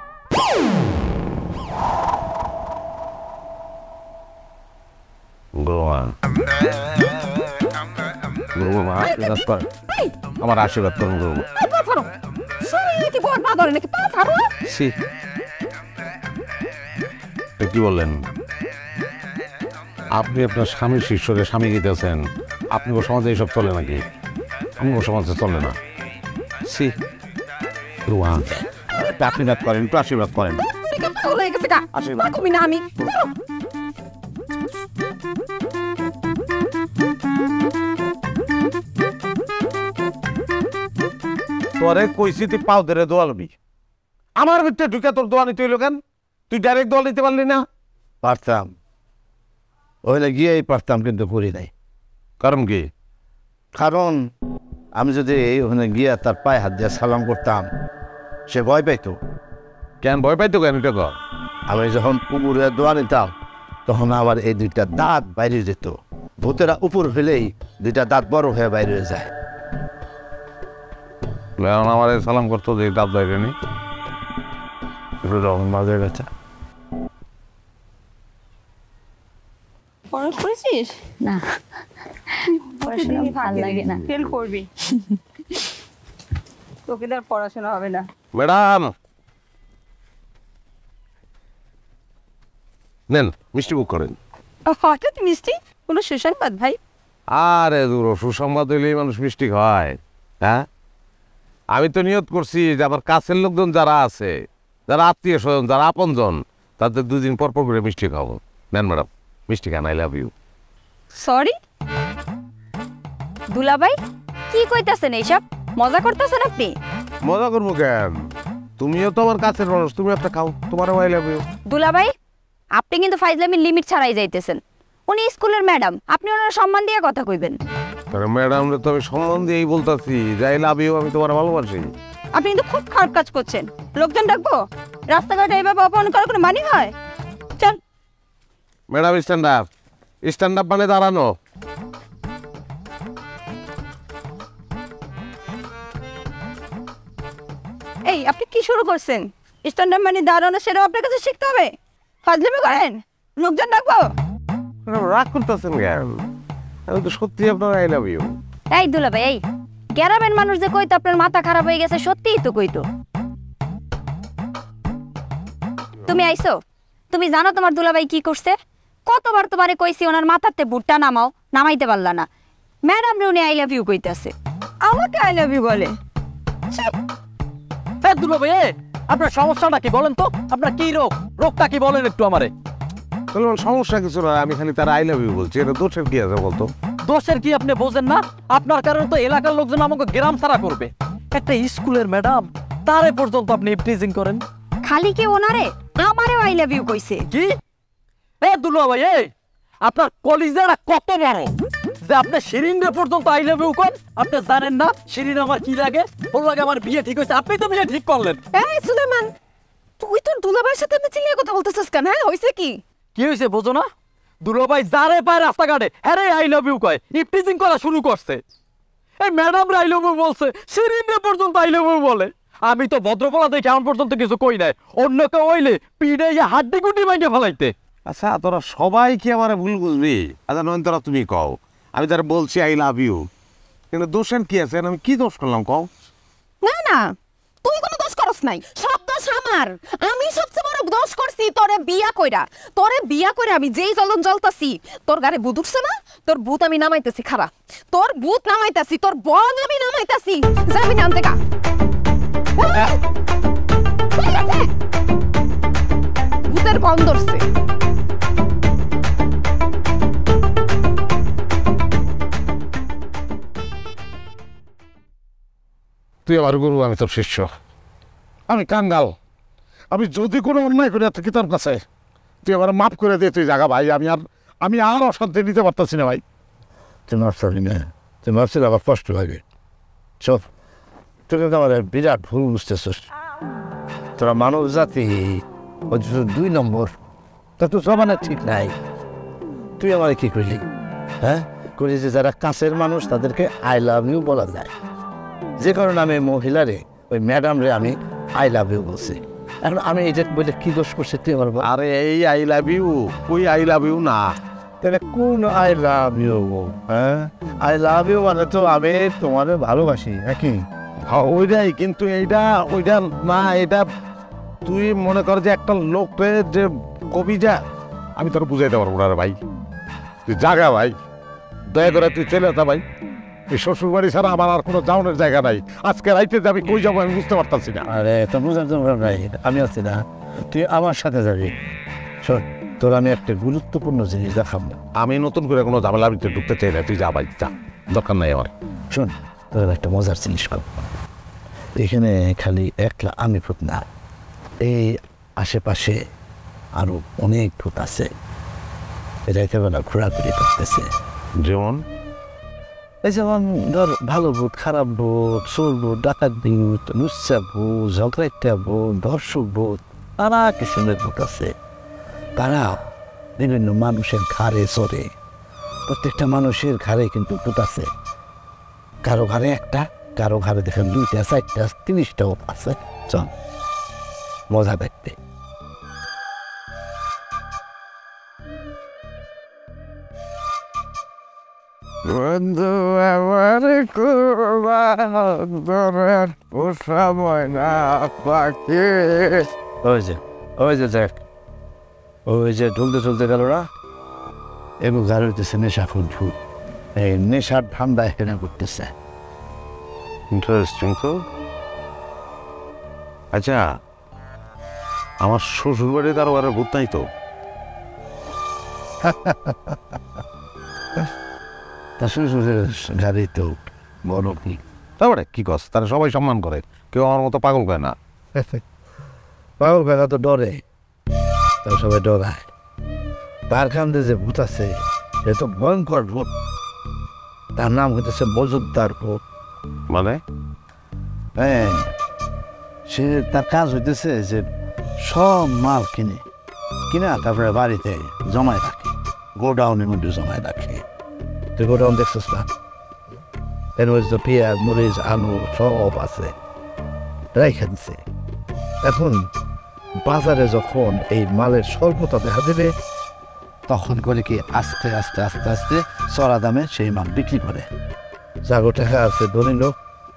আমার আশীর্বাদ করুন গুরু। কি বললেন আপনি? আপনার স্বামীর শিষ্যকে স্বামী গিতেছেন, আপনি ও সমাজে এইসব চলে নাকি? আমি ও সমাজে চলে না। সি আশীর্বাদ করেন, একটু আশীর্বাদ করেন। তোরে কইছি তুই পাও ধরে দোয়া লবি, আমার ভিতরে ঢুকে তোর দোয়া নিতে হইল কেন? তুই ডাইরেক্ট দোয়া নিতে পারলি না? পারতাম, ওইলে গিয়েই পারতাম, কিন্তু করি নাই। কারণ কি? কারণ আমি যদি ওখানে গিয়ে তার পায়ে হাত দিয়ে সালাম করতাম, সে ভয় পাইতো। কেন ভয় পাইতো কেন? এটা কর। আমি যখন উপরে দোয়া নিতাম তখন আবার এই 2টা দাঁত বাইরে যেত। ভূতেরা উপর হলেই 2টা দাঁত বড় হয়ে বাইরে যায়। আমার সালাম করতো যে দাঁত বাইরে নি মাঝে গেছে। পড়া করেছিস? না, পড়াশোনা ভালো লাগে না। ফেল করবি, তোকে আর পড়াশোনা হবে না। ম্যাডাম নেন মিষ্টি বুক করেন। হঠাৎ মিষ্টি? কোনো সুসংবাদ ভাই? আরে দূর, সুসংবাদ হইলেই মানুষ মিষ্টি খায়? হ্যাঁ, আমি তো নিয়ত করছি যে আমার কাছের লোকজন যারা আছে, যারা আত্মীয় স্বজন, যারা আপনজন, তাদের 2 দিন পর পর করে মিষ্টি খাবো। নেন ম্যাডাম মিষ্টি খান, আই লাভ ইউ। সরি দুলাভাই, কি কইতাছেন এইসব? মজা করতেছেন আপনি? মজা করবো কেন? তুমিও তো আমার কাছের মানুষ, তুমি একটা খাও, তোমারও আই লাভ ইউ। দুলাভাই, আপনি কিন্তু ফাইজলামির লিমিট ছাড়াই যাইতেছেন। উনি স্কুলের ম্যাডাম, আপনি ওনার সম্মান দিয়ে কথা কইবেন। ম্যাডাম তো আমি সম্মান দিয়েই বলতেছি যে আই লাভ ইউ, আমি তোমার ভালোবাসি। আপনি কিন্তু খুব খারাপ কাজ করছেন। লোকজন ডাকবো? রাস্তাঘাটে এইভাবে অপমান করার কোনো মানি হয়? চল madam stand up. Stand up মানে দাঁড়ানো। কি শুরু করছেন? স্ট্যান্ডার্ড মানে দাঁড়ানো সেটাও আপনার কাছে শিখতে হবে? ফাজলামি করেন? লোকজন ডাকবো? রাগ করতেছেন কেন? আমি তো সত্যি আপনার আই লাভ ইউ। এই দুলাভাই, এই গ্রামের মানুষ যে কইতো আপনার মাথা খারাপ হয়ে গেছে, সত্যিই তো কইতো। তুমি আইছো, তুমি জানো তোমার দুলাভাই কি করছে? কতবার তোমারে কইছি ওনার মাথাতে বুটটা নামাও, নামাইতে পারলা না। ম্যাডাম রে উনি আই লাভ ইউ কইতাছে। আমাকে আই লাভ ইউ বলে? হ্যাঁ দুলাভাই, আপনার সমস্যাটা কি বলেন তো? আপনার কি রোগটা কি বলেন একটু আমারে। চলুন, সমস্যা কিছু না, আমি খালি তার আই লাভ ইউ বলছি, এটা দোষের কি আছে বলতো? দোষের কি আপনি বোঝেন না? আপনার কারণে তো এলাকার লোকজন আমাকে গ্রাম ছাড়া করবে। একটা স্কুলের ম্যাডাম, তারে পর্যন্ত আপনি টিজিং করেন। খালি কি ওনারে, আমারেও আই লাভ ইউ কইছে। কি দুলাভাই, আপনার কলিজাটা কত বড় যে আপনি শিরিনরে পর্যন্ত আই লাভ ইউ করেন? আপনি জানেন না শিরিন আমার কি লাগে? ওর লাগে আমার বিয়ে ঠিক হয়েছে, আপনি তো বিয়ে ঠিক করলেন। এই সুলেমান, তুই তোর দুলাভাইয়ের সাথে চিল্লিয়ে কথা বলতেছিস কেন? হ্যাঁ, হইছে কি? কি হয়েছে বোঝো না? দুলাভাই যারে পায় রাস্তাঘাটে হ্যারে আই লাভ ইউ কয়, ইপটিজিং করা শুরু করছে। এই ম্যাডাম আই লাভ ইউ বলছে, শিরিনরে পর্যন্ত আই লাভ ইউ বলে। আমি তো ভদ্রপলা দেখে এখন পর্যন্ত কিছু কই নাই, অন্য কেউ হইলে পিড়ে হাড্ডি গুটি মাইকে ফেলাইতে। আচ্ছা, তোরা সবাই কি আমার ভুল বুঝবি? আচ্ছা নয়নতারা, তুমি কও, আমি তার বলছি আই লাভ ইউ, কিন্তু দোষের কি আছে? আমি কি দোষ করলাম কও? না না, তুই কোনো দোষ করস নাই, সব দোষ আমার। আমি সবচেয়ে বড় দোষ করছি তোরে বিয়া কইরা। তোরে বিয়া কইরা আমি যেই জ্বলন জ্বলতাছি, তোর গারে ভূত উঠছে না? তোর ভূত আমি নামাইতেছি, খারা তোর ভূত নামাইতাছি, তোর বন আমি নামাইতাছি। যাবি না আনতে কা? ভূতের বন ধরছে। তুই আমার গুরু, আমি তোর শিষ্য, আমি কাঙ্গাল। আমি যদি কোনো অন্যায় করে থাকি তোর কাছে, তুই আমার মাফ করে দে। তুই জায়গা ভাই, আমি আর অশান্তি নিতে পারতেছি না ভাই। তুই মাফ করবি না, তুই মাফ ছিল আবার কষ্ট হবে। সব তুই কিন্তু আমার বিরাট ভুল বুঝতেছিস। তোরা মানব জাতি 2 নম্বর, তা তো জমানা ঠিক নাই। তুই আমার কি করলি? হ্যাঁ, করি যে যারা কাছের মানুষ তাদেরকে আই লাভ ইউ বলা যায়, যে কারণে আমি মহিলারে, ওই ম্যাডাম রে আমি আই লাভ ইউ বলছি। এখন আমি এটা বলে কি দোষ করছি তুই আমার? আরে এই আই লাভ ইউ, ওই আই লাভ ইউ না। তাহলে কোন আই লাভ ইউ? হ্যাঁ, আই লাভ ইউ মানে তো আমি তোমার ভালোবাসি নাকি? হ্যাঁ ওইটাই, কিন্তু ওইটা না। এটা তুই মনে কর যে একটা লোককে যে কবি যা, আমি তোর বুঝাইতে পারবো না রে ভাই। তুই জাগা ভাই, দয়া করে তুই চলে যা ভাই। এই শ্বশুর বাড়ি ছাড়া আমার আর কোনো যাওয়ানোর জায়গা নাই। আজকে রাইতে যাবি, কই যাবো আমি বুঝতে পারতাছি না। আরে তো বুঝার দরকার নাই, আমি আছি না, তুই আমার সাথে যাবি। শোন, তোর আমি একটা গুরুত্বপূর্ণ জিনিস দেখাবো। আমি নতুন করে কোনো ঝামেলার ভিতরে ঢুকতে চাই না। তুই যা ভাই, যা, দরকার নাই আমার। শোন, তোর একটা মজার জিনিস করব। এখানে খালি একলা আমি ভূত না, এই আশেপাশে আরো অনেক ভূত আছে, এরা একেবারে ঘোরাঘুরি করতেছে। যেমন এই যেমন ধর ভালো ভূত, খারাপ ভূত, চোর ভূত, ডাকাত ভূত, লুচ্চা ভূত, ঝগড়াইটা ভূত, ধর্ষক ভূত, নানা কিসিমের ভূত আছে। তারা বিভিন্ন মানুষের ঘাড়ে চড়ে। প্রত্যেকটা মানুষের ঘাড়ে কিন্তু ভূত আছে। কারো ঘাড়ে একটা, কারো ঘাড়ে দেখেন 2টা, 4টা, 30টাও আছে। চল মজা দেখতে। বন্ধু আমার পোষা ময়না পাখি। ওই যে দেখ, ওই যে ঢুলতে চলতে গেল না, এবং ঘাড়ে হইতেছে নেশা ফুট। এই নেশার ঠান্ডা এখানে করতেছে। ইন্টারেস্টিং তো। আচ্ছা, আমার শ্বশুর বাড়ি কারো আর ভূত নাই তো? তা শ্বশুরের গাড়ি তো বড় কি, তারপরে কি কস? তারা সবাই সম্মান করে, কেউ আমার মতো পাগল করে না। পাগল কথা তো ডরে, তাও সবাই ডরায়। তার কান্দে যে ভূত আছে, সে তো ভয়ঙ্কর ভূত। তার নাম হইতেছে মজুদ্দার ভূত। মানে? হ্যাঁ, সে তার কাজ হইতেছে যে সব মাল কিনা তারপরে বাড়িতে জমায় রাখে, গোডাউনের মধ্যে জমায় রাখে। তুই গোডাউন দেখছিস না? এর মধ্যে পেঁয়াজ, মরিচ, আলু সব আছে, রেখে দিচ্ছে। এখন বাজারে যখন এই মালের স্বল্পতা দেখা দেবে তখন করে কি আস্তে আস্তে আস্তে আস্তে চড়া দামে সেই মাল বিক্রি করে। যাগো টাকা আছে ধনী লোক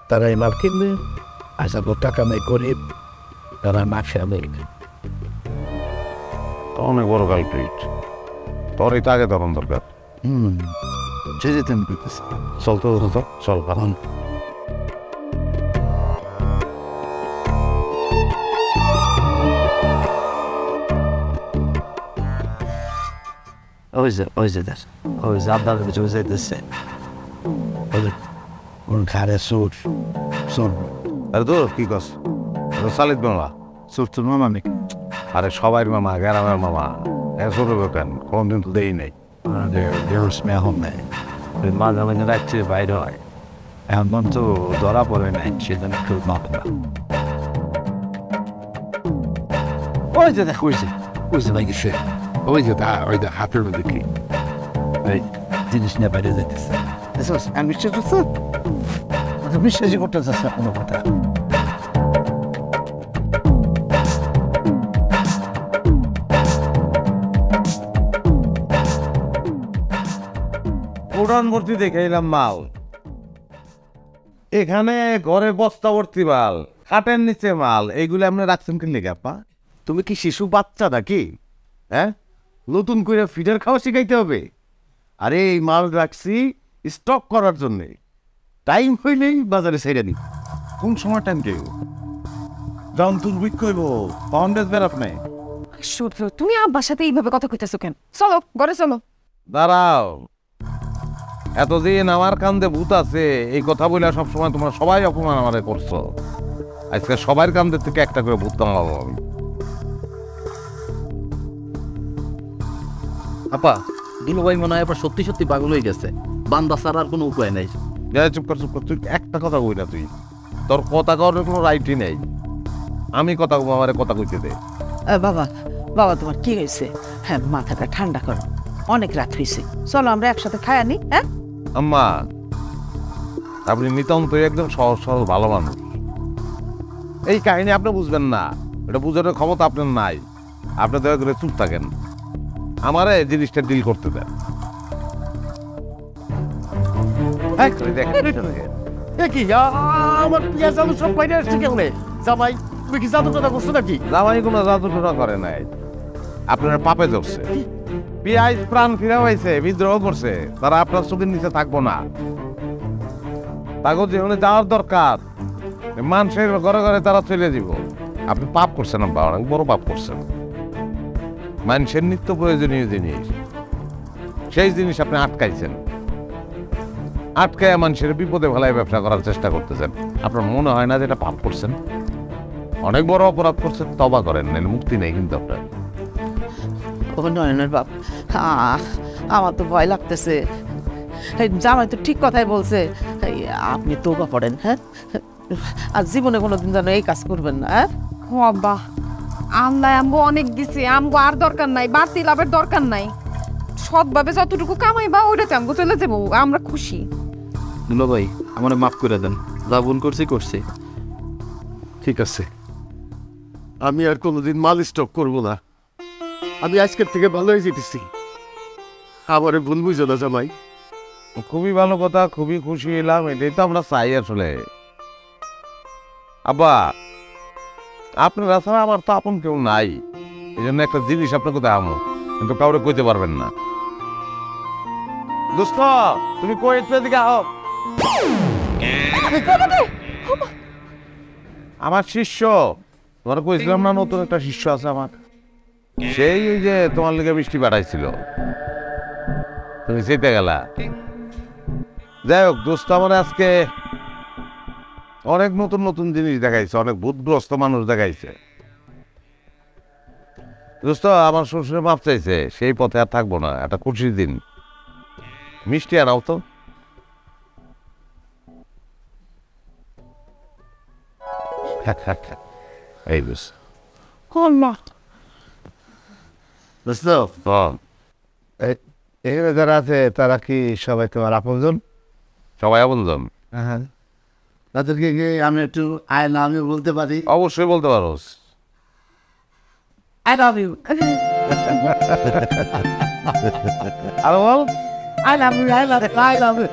তারা এই মাল কিনবে, আর যাগো টাকা নেই গরিব তারা মাল খেয়াবে। অনেক বড় কালপ্রিট, তোরই তো আগে তখন দরকার। যে যেতে আমি করতেছি। চল তো চল এখন। ওই যে দেখ ওই যে আপনার চলে যাইতেছে ওর ঘাড়ে সুর সুর। আরে তোর কি কস সালিদ মামা? সুর তোর মামা নাকি? আরে সবাই মামা, গ্রামের মামা, ছোট কেন কোনদিন তো দেই নাই। স্মেহ নেই, মাঝে মাঝে রাত্রে বাইরে হয়, এখন তো ধরা পড়ে নাই সেজন্য কেউ মাপ না। ওই যে দেখ ওই যে ভাই সে ওই যে ওই যে হাতের মধ্যে কি এই জিনিস নিয়ে বাইরে যাইতেছে। আমি বিশ্বাস করছি, বিশ্বাসই করতে চাচ্ছে কোনো কথা। উড়ান ভর্তি দেখে এলাম মাল, এখানে ঘরে বস্তা ভর্তি মাল, খাটের নিচে মাল, এইগুলো আপনি রাখছেন কি লেগে? আপা তুমি কি শিশু বাচ্চা নাকি? হ্যাঁ, নতুন করে ফিডার খাওয়া শিখাইতে হবে? আরে এই মাল রাখছি স্টক করার জন্যে, টাইম হইলেই বাজারে ছেড়ে নি। কোন সময় টাইম কেউ যখন দুর্ভিক্ষ হইব পাউন্ডেজ বের আপনি। সূর্য, তুমি আব্বার সাথে এইভাবে কথা কইতেছো কেন? চলো ঘরে চলো। দাঁড়াও, এতদিন আমার কান্দে ভূত আছে এই কথা বলে সবসময় তোমরা সবাই অপমান আমারে করছো, আজকে সবার কান্দের থেকে একটা করে ভূত টাঙাবো আমি। আপা দুলোভাই মনে হয় এবার সত্যি সত্যি পাগল হয়ে গেছে, বান্দা ছাড়া আর কোনো উপায় নাই। চুপ কর চুপ কর, তুই একটা কথা কই না, তুই তোর কথা কওয়ার কোনো রাইটই নেই। আমি কথা কব, আমারে কথা কইতে দে। বাবা বাবা তোমার কি হয়েছে? হ্যাঁ, মাথাটা ঠান্ডা করো, অনেক রাত হয়েছে, চলো আমরা একসাথে খাই আনি। হ্যাঁ আম্মা, আপনি নিতান্তই একদম সহজ সরল ভালো মানুষ, এই কাহিনী আপনি বুঝবেন না, এটা বুঝানোর ক্ষমতা আপনার নাই। আপনি দয়া করে চুপ থাকেন, আমারে জিনিসটা ডিল করতে দেন। আমার পেঁয়াজ আলু সব বাইরে আসছে কেমনে? জামাই তুমি কি জাদু কথা করছো নাকি? জামাই কোনো জাদুটোনা করে নাই, আপনার পাপে ধরছে। পেঁয়াজ প্রাণ ফিরা হয়েছে, বিদ্রোহ করছে, তারা আপনার চোখের নিচে থাকবো না। তাকে যেখানে যাওয়ার দরকার মানুষের ঘরে ঘরে তারা চলে যাব। আপনি পাপ করছেন আব্বা, অনেক বড় পাপ করছেন। মানুষের নিত্য প্রয়োজনীয় জিনিস, সেই জিনিস আপনি আটকাইছেন, আটকায় মানুষের বিপদে ফেলায় ব্যবসা করার চেষ্টা করতেছেন। আপনার মনে হয় না যে এটা পাপ করছেন? অনেক বড় অপরাধ করছেন, তবা করেন, নাহলে মুক্তি নেই কিন্তু আপনার। ও নয়নের বাপ, আমার তো ভয় লাগতেছে। জামাই তো ঠিক কথাই বলছে, আপনি তওবা পড়েন। হ্যাঁ, আর জীবনে কোনোদিন যেন এই কাজ করবেন না। হ্যাঁ ও আব্বা, আল্লাহ আমগো অনেক দিছে, আমগো আর দরকার নাই, বাড়তি লাভের দরকার নাই। সৎভাবে যতটুকু কামাইবা ওইটাতে আমগো চলে যাবো, আমরা খুশি। দুলোভাই আমার মাফ করে দেন, যা ভুল করছি করছি। ঠিক আছে, আমি আর কোনোদিন মাল স্টক করবো না। আমি আজকের থেকে ভালো হয়ে যেতেছি, আমারে ভুল বুঝো না জামাই। খুবই ভালো কথা, খুবই খুশি এলাম, এটাই তো আমরা চাই আসলে। আব্বা, আপনারা ছাড়া আমার তো আপন কেউ নাই, এই জন্য একটা জিনিস আপনাকে দেখাবো, কিন্তু কাউরে কইতে পারবেন না। দোস্ত, তুমি কই একটু এদিকে আও। আমার শিষ্য, তোমার কইছিলাম না নতুন একটা শিষ্য আছে আমার, সেই ওই যে তোমার লিগে বৃষ্টি পাঠাইছিল, তুমি যেতে গেলা। যাই হোক দোস্ত, আমার আজকে অনেক নতুন নতুন জিনিস দেখাইছে, অনেক ভূতগ্রস্ত মানুষ দেখাইছে। দোস্ত, আমার শ্বশুরে মাপ চাইছে, সেই পথে আর থাকবো না, একটা খুশির দিন। মিষ্টি আনাও তো। এই বেশ এখানে যারা আছে তারা কি সবাই তোমার আপনজন? সবাই আপনজন। হ্যাঁ, তাদেরকে কি আমি একটু আয় না আমি বলতে পারি? অবশ্যই বলতে পারো, আই লাভ ইউ আর বল I love you I love you